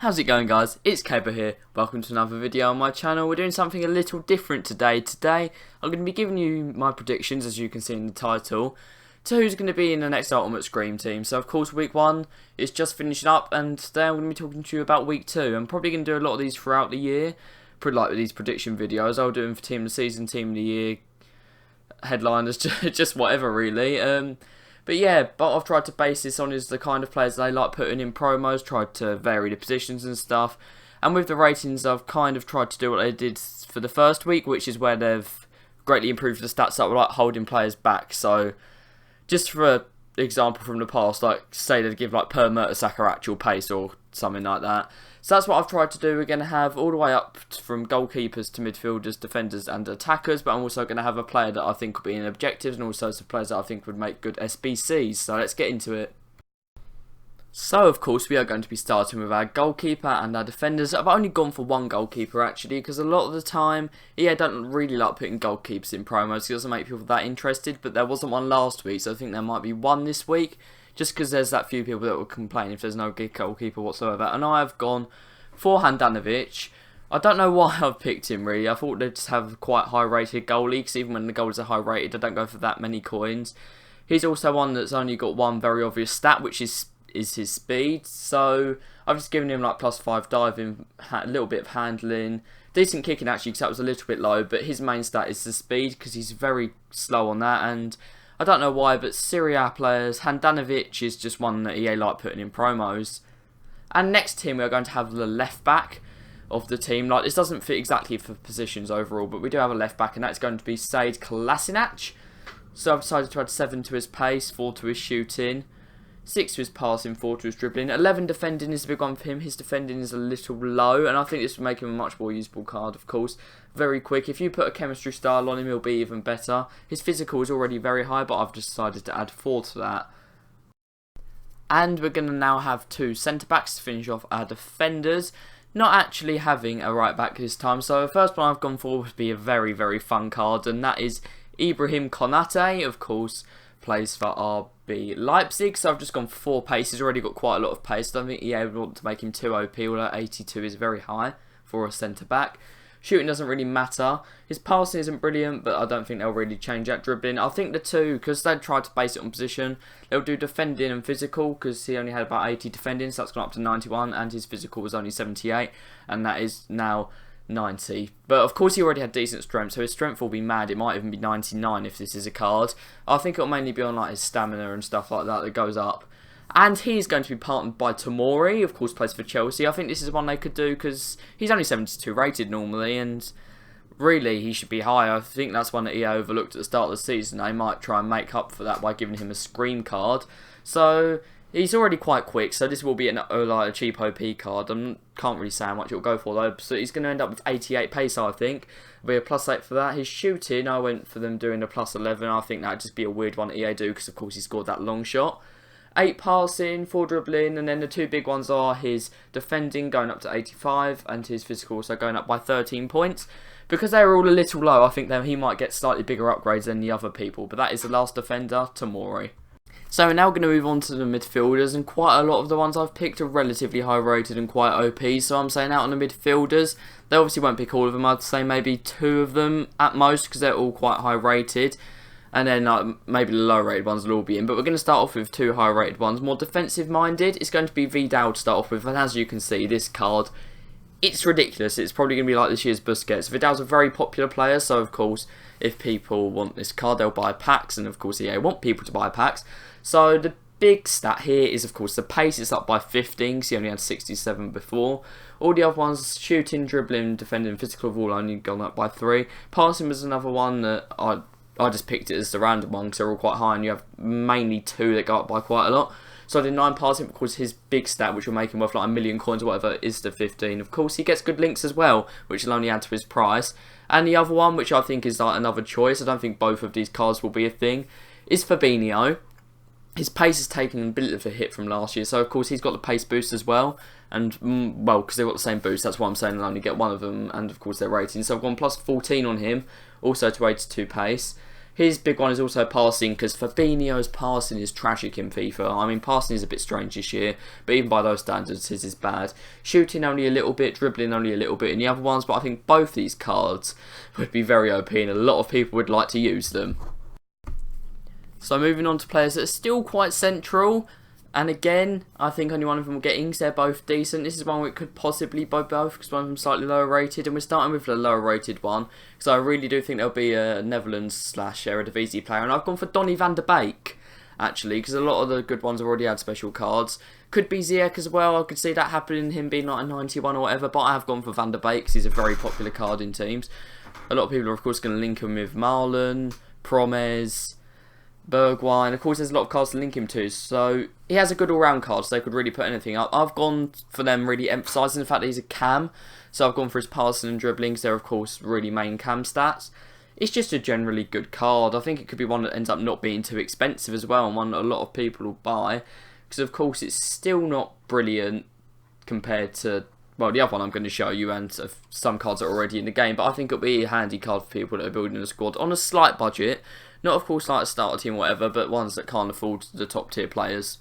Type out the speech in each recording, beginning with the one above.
How's it going, guys? It's Caper here. Welcome to another video on my channel. We're doing something a little different today. Today, I'm going to be giving you my predictions, as you can see in the title, to who's going to be in the next Ultimate Scream team. So, of course, week 1 is just finishing up, and today I'm going to be talking to you about week 2. I'm probably going to do a lot of these throughout the year, pretty like these prediction videos. I'll do them for Team of the Season, Team of the Year, headliners, just whatever, really. But yeah, but I've tried to base this on is the kind of players they like putting in promos, tried to vary the positions and stuff. And with the ratings, I've kind of tried to do what they did for the first week, which is where they've greatly improved the stats that were like holding players back. So, just for an example from the past, like say they'd give like per Mertesacker actual pace or something like that. So that's what I've tried to do. We're going to have all the way up from goalkeepers to midfielders, defenders and attackers, but I'm also going to have a player that I think will be in objectives and also some players that I think would make good SBCs. So let's get into it. So of course we are going to be starting with our goalkeeper and our defenders. I've only gone for one goalkeeper actually, because a lot of the time, I don't really like putting goalkeepers in promos. It doesn't make people that interested, but there wasn't one last week, so I think there might be one this week. Just because there's that few people that will complain if there's no good goalkeeper whatsoever. And I have gone for Handanovic. I don't know why I've picked him really. I thought they'd just have quite high rated goalie, because even when the goalies are high rated, I don't go for that many coins. He's also one that's only got one very obvious stat, which is his speed. So I've just given him like +5 diving, a little bit of handling, decent kicking actually, because that was a little bit low. But his main stat is the speed, because he's very slow on that. And I don't know why, but Serie A players, Handanovic is just one that EA like putting in promos. And next team, we are going to have the left back of the team. Like, this doesn't fit exactly for positions overall, but we do have a left back, and that's going to be Sead Kolasinac. So I've decided to add 7 to his pace, 4 to his shooting, 6 to his passing, 4 to his dribbling. 11 defending is a big one for him. His defending is a little low, and I think this would make him a much more usable card, of course. Very quick. If you put a chemistry style on him, he'll be even better. His physical is already very high, but I've decided to add 4 to that. And we're going to now have 2 centre-backs to finish off our defenders. Not actually having a right-back this time, so the first one I've gone for would be a very, very fun card, and that is Ibrahim Konate, of course, plays for RB Leipzig. So I've just gone for 4 pace. He's already got quite a lot of pace. I don't think EA would want to make him too OP, although 82 is very high for a centre-back. Shooting doesn't really matter. His passing isn't brilliant, but I don't think they'll really change that dribbling. I think the two, because they tried to base it on position, they'll do defending and physical, because he only had about 80 defending, so that's gone up to 91, and his physical was only 78, and that is now 90. But of course he already had decent strength, so his strength will be mad. It might even be 99 if this is a card. I think it'll mainly be on like his stamina and stuff like that goes up. And he's going to be partnered by Tomori, of course plays for Chelsea. I think this is one they could do because he's only 72 rated normally, and really he should be high. I think that's one that EA overlooked at the start of the season. They might try and make up for that by giving him a Scream card. So he's already quite quick, so this will be like a cheap OP card. I can't really say how much it'll go for though. So he's going to end up with 88 pace, I think. It'll be a +8 for that. His shooting, I went for them doing a +11. I think that'd just be a weird one EA do, because of course he scored that long shot. 8 passing, 4 dribbling, and then the 2 big ones are his defending going up to 85 and his physical also going up by 13 points. Because they were all a little low, I think that he might get slightly bigger upgrades than the other people. But that is the last defender, Tomori. So we're now going to move on to the midfielders, and quite a lot of the ones I've picked are relatively high rated and quite OP. So I'm saying out on the midfielders, they obviously won't pick all of them. I'd say maybe 2 of them at most, because they're all quite high rated. And then maybe the low rated ones will all be in. But we're going to start off with 2 high rated ones. More defensive minded, it's going to be Vidal to start off with. And as you can see, this card, it's ridiculous. It's probably going to be like this year's Busquets. Vidal's a very popular player, so of course, if people want this card, they'll buy packs. And of course, EA want people to buy packs. So the big stat here is, of course, the pace. It's up by 15, because he only had 67 before. All the other ones, shooting, dribbling, defending, physical, have all only gone up by 3. Passing was another one that I just picked it as the random one because they're all quite high, and you have mainly 2 that go up by quite a lot. So I did 9 passing because his big stat, which will make him worth like 1,000,000 coins or whatever, is the 15. Of course, he gets good links as well, which will only add to his price. And the other one, which I think is like another choice, I don't think both of these cards will be a thing, is Fabinho. His pace has taken a bit of a hit from last year, so of course he's got the pace boost as well. And, well, because they've got the same boost, that's why I'm saying I'll only get one of them, and of course their rating. So I've gone +14 on him, also to 82 pace. His big one is also passing, because Fabinho's passing is tragic in FIFA. I mean, passing is a bit strange this year, but even by those standards, his is bad. Shooting only a little bit, dribbling only a little bit in the other ones, but I think both these cards would be very OP and a lot of people would like to use them. So moving on to players that are still quite central, and again, I think only one of them will get ings. They're both decent. This is one where it could possibly be both, because one of them is slightly lower rated, and we're starting with the lower rated one, because I really do think there'll be a Netherlands/Eredivisie player, and I've gone for Donny van der Beek, actually, because a lot of the good ones have already had special cards. Could be Ziyech as well. I could see that happening, him being like a 91 or whatever, but I have gone for Van der Beek because he's a very popular card in teams. A lot of people are, of course, going to link him with Marlon, Promes, Bergwijn. Of course, there's a lot of cards to link him to, so he has a good all-round card, so they could really put anything up. I've gone for them really emphasising the fact that he's a cam, so I've gone for his passing and dribbling, because they're, of course, really main cam stats. It's just a generally good card. I think it could be one that ends up not being too expensive as well, and one that a lot of people will buy, because, of course, it's still not brilliant compared to, well, the other one I'm going to show you, and some cards are already in the game, but I think it'll be a handy card for people that are building a squad on a slight budget. Not, of course, like a starter team or whatever, but ones that can't afford the top tier players.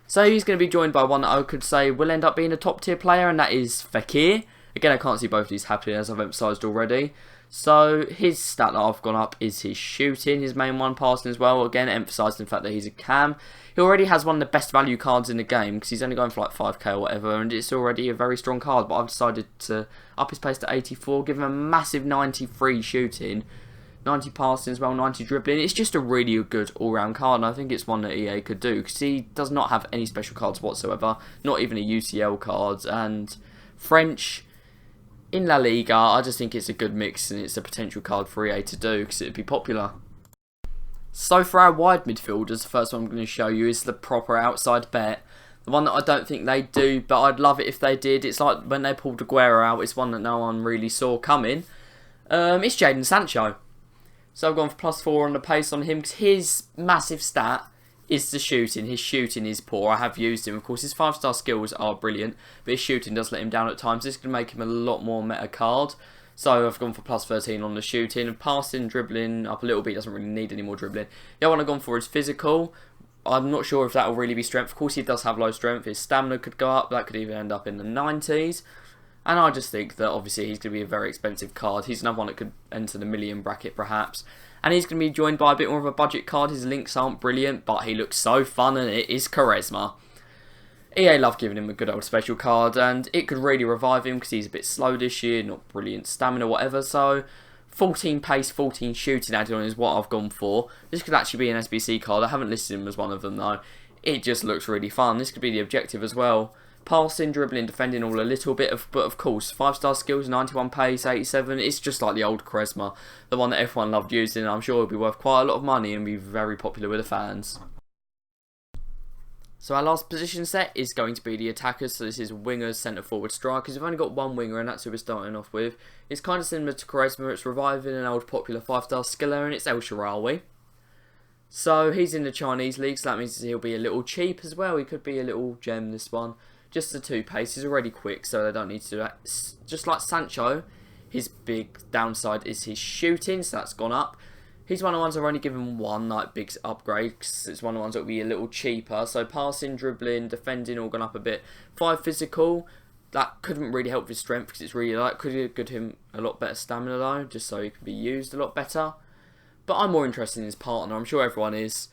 So he's going to be joined by one that I could say will end up being a top tier player, and that is Fekir. Again, I can't see both of these happening, as I've emphasised already. So his stat that I've gone up is his shooting, his main one, passing as well. Again, emphasising the fact that he's a cam. He already has one of the best value cards in the game, because he's only going for like 5k or whatever, and it's already a very strong card. But I've decided to up his pace to 84, give him a massive 93 shooting, 90 passing as well, 90 dribbling. It's just a really good all-round card, and I think it's one that EA could do, because he does not have any special cards whatsoever, not even a UCL card, and French in La Liga, I just think it's a good mix, and it's a potential card for EA to do, because it would be popular. So for our wide midfielders, the first one I'm going to show you is the proper outside bet. The one that I don't think they do, but I'd love it if they did. It's like when they pulled Aguero out, it's one that no one really saw coming. It's Jadon Sancho. So I've gone for +4 on the pace on him, because his massive stat is the shooting. His shooting is poor. I have used him. Of course, his 5-star skills are brilliant, but his shooting does let him down at times. This is going to make him a lot more meta card. So I've gone for +13 on the shooting. And passing, dribbling up a little bit. Doesn't really need any more dribbling. The other one I've gone for is physical. I'm not sure if that will really be strength. Of course, he does have low strength. His stamina could go up. That could even end up in the 90s. And I just think that obviously he's going to be a very expensive card. He's another one that could enter the million bracket perhaps. And he's going to be joined by a bit more of a budget card. His links aren't brilliant, but he looks so fun, and it is charisma. EA love giving him a good old special card, and it could really revive him because he's a bit slow this year, not brilliant stamina, whatever. So 14 pace, 14 shooting added on is what I've gone for. This could actually be an SBC card. I haven't listed him as one of them though. It just looks really fun. This could be the objective as well. Passing, dribbling, defending all a little bit, but of course, 5-star skills, 91 pace, 87, it's just like the old charisma, the one that everyone loved using. I'm sure it'll be worth quite a lot of money and be very popular with the fans. So our last position set is going to be the attackers, so this is wingers, centre forward, strikers. We've only got one winger, and that's who we're starting off with. It's kind of similar to charisma, it's reviving an old popular 5-star skiller, and it's El Shaarawy. So he's in the Chinese league, so that means he'll be a little cheap as well. He could be a little gem, this one. Just the 2 pace, he's already quick, so they don't need to do that. Just like Sancho, his big downside is his shooting, so that's gone up. He's one of the ones I've only given one like big upgrade, because it's one of the ones that will be a little cheaper. So passing, dribbling, defending all gone up a bit. 5 physical, that couldn't really help his strength, because it's really like, could have given him a lot better stamina though, just so he can be used a lot better. But I'm more interested in his partner, I'm sure everyone is.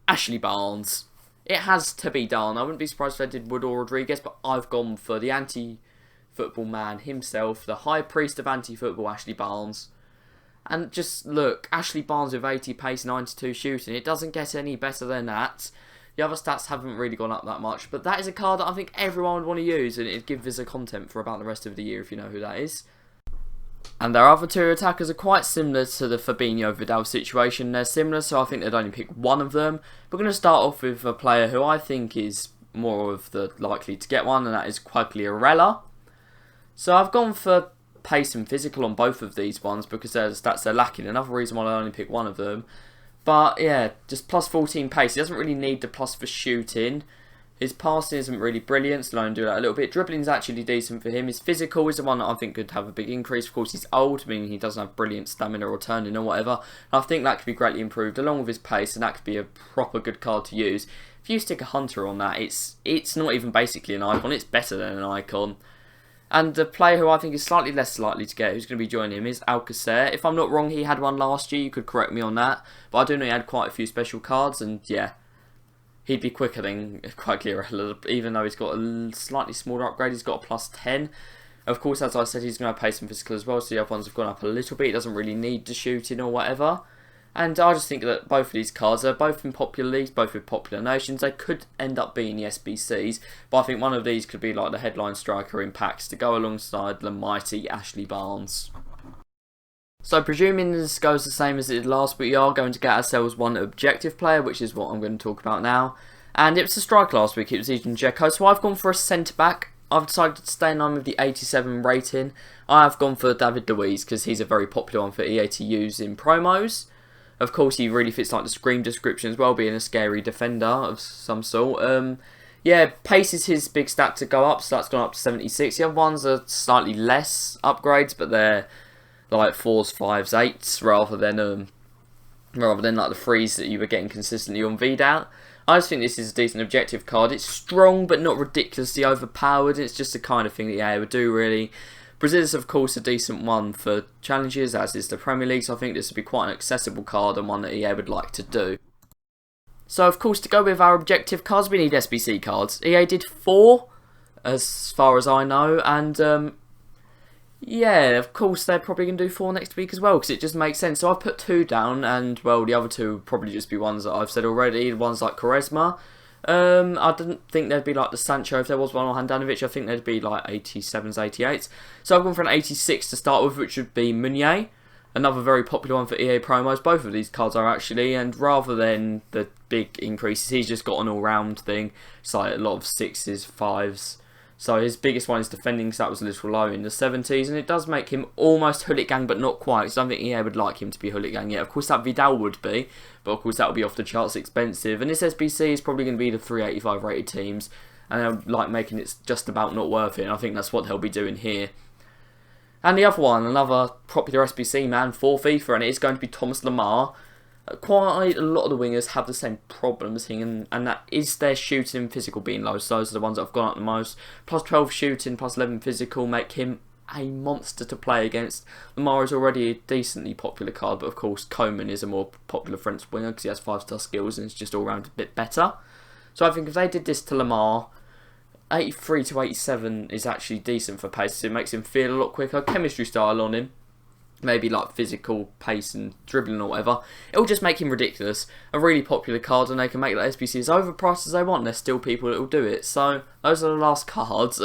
Ashley Barnes. It has to be done. I wouldn't be surprised if they did Wood or Rodriguez, but I've gone for the anti-football man himself, the high priest of anti-football, Ashley Barnes. And just look, Ashley Barnes with 80 pace, 92 shooting. It doesn't get any better than that. The other stats haven't really gone up that much, but that is a card that I think everyone would want to use, and it'd give Visa content for about the rest of the year if you know who that is. And their other 2 attackers are quite similar to the Fabinho-Vidal situation. They're similar, so I think they'd only pick one of them. We're going to start off with a player who I think is more of the likely to get one, and that is Quagliarella. So I've gone for pace and physical on both of these ones because they're the stats they're lacking. Another reason why I only pick one of them. But yeah, just +14 pace. He doesn't really need the plus for shooting. His passing isn't really brilliant, so I do that a little bit. Dribbling is actually decent for him. His physical is the one that I think could have a big increase. Of course, he's old, meaning he doesn't have brilliant stamina or turning or whatever. And I think that could be greatly improved along with his pace, and that could be a proper good card to use. If you stick a hunter on that, it's not even basically an icon, it's better than an icon. And the player who I think is slightly less likely to get, who's going to be joining him, is Alcacer. If I'm not wrong, he had one last year, you could correct me on that. But I do know he had quite a few special cards, and yeah. He'd be quicker than Quagliarella, even though he's got a slightly smaller upgrade. He's got a +10. Of course, as I said, he's going to have pace and physical as well, so the other ones have gone up a little bit. He doesn't really need the shooting or whatever. And I just think that both of these cards are both in popular leagues, both with popular nations. They could end up being the SBCs, but I think one of these could be like the headline striker in packs to go alongside the mighty Ashley Barnes. So presuming this goes the same as it did last, we are going to get ourselves one objective player, which is what I'm going to talk about now. And it was a striker last week, it was Edin Dzeko, so I've gone for a centre-back. I've decided to stay in line with the 87 rating. I have gone for David Luiz, because he's a very popular one for EA to use in promos. Of course, he really fits like the Scream description as well, being a scary defender of some sort. Yeah, pace is his big stat to go up, so that's gone up to 76. The other ones are slightly less upgrades, but they're like 4s, 5s, 8s rather than like the 3s that you were getting consistently on Vidal. I just think this is a decent objective card. It's strong but not ridiculously overpowered. It's just the kind of thing that EA would do really. Brazil is of course a decent one for challenges, as is the Premier League, so I think this would be quite an accessible card and one that EA would like to do. So of course, to go with our objective cards, we need SBC cards. EA did 4 as far as I know, and yeah, of course they're probably going to do 4 next week as well, because it just makes sense. So I've put 2 down, and well, the other 2 would probably just be ones that I've said already, ones like Quaresma. I didn't think there'd be like the Sancho if there was one, or Handanovic. I think there'd be like 87s, 88s. So I've gone for an 86 to start with, which would be Meunier, another very popular one for EA promos. Both of these cards are actually, and rather than the big increases, he's just got an all-round thing. It's like a lot of 6s, 5s. So his biggest one is defending, so that was a little low in the 70s, and it does make him almost Hooligan, but not quite. So I don't think EA would like him to be Hooligan yet. Of course that Vidal would be, but of course that would be off the charts expensive. And this SBC is probably going to be the 385 rated teams, and they're like making it just about not worth it, and I think that's what they'll be doing here. And the other one, another popular SBC man for FIFA, and it is going to be Thomas Lemar. Quite a lot of the wingers have the same problem as him, and that is their shooting and physical being low. So those are the ones that have gone up the most. Plus 12 shooting, plus 11 physical make him a monster to play against. Lemar is already a decently popular card, but of course Koeman is a more popular French winger because he has 5-star skills and is just all round a bit better. So I think if they did this to Lemar, 83 to 87 is actually decent for pace. It makes him feel a lot quicker. Chemistry style on him, maybe like physical, pace and dribbling or whatever, it'll just make him ridiculous. A really popular card, and they can make that SBC as overpriced as they want. There's still people that will do it. So those are the last cards.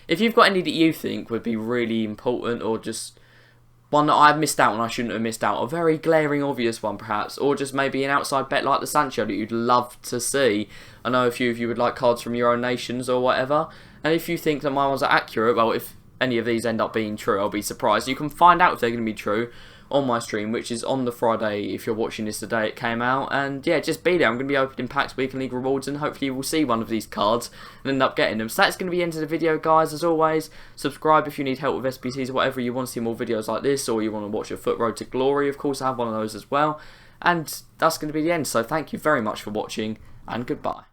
If you've got any that you think would be really important, or just one that I've missed out on I shouldn't have missed out, a very glaring obvious one perhaps, or just maybe an outside bet like the Sancho that you'd love to see. I know a few of you would like cards from your own nations or whatever, and if you think that my ones are accurate, well, if any of these end up being true, I'll be surprised. You can find out if they're going to be true on my stream, which is on the Friday if you're watching this the day it came out. And yeah, just be there. I'm going to be opening packs, weekend league rewards, and hopefully you will see one of these cards and end up getting them. So that's going to be the end of the video, guys. As always, subscribe if you need help with SBCs or whatever. You want to see more videos like this, or you want to watch a Foot Road to Glory, of course I have one of those as well. And that's going to be the end. So thank you very much for watching, and goodbye.